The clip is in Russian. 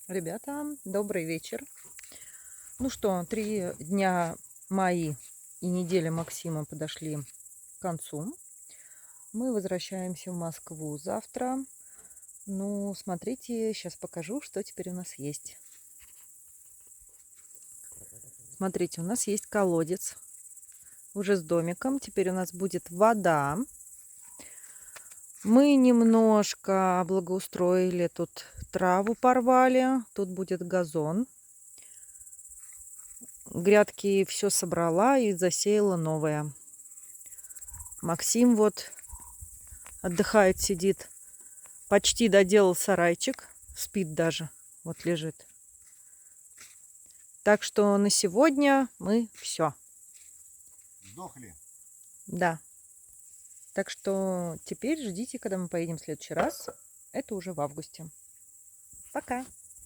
Ребята, добрый вечер. Ну что, 3 дня мои и неделя Максима подошли к концу. Мы возвращаемся в Москву завтра. Ну, смотрите, сейчас покажу, что теперь у нас есть. Смотрите, у нас есть колодец уже с домиком. Теперь у нас будет вода. Мы немножко благоустроили, тут траву порвали, тут будет газон. Грядки все собрала и засеяла новое. Максим вот отдыхает, сидит. Почти доделал сарайчик. Спит даже. Вот лежит. Так что на сегодня мы все. Сдохли. Да. Так что теперь ждите, когда мы поедем в следующий раз. Это уже в августе. Пока.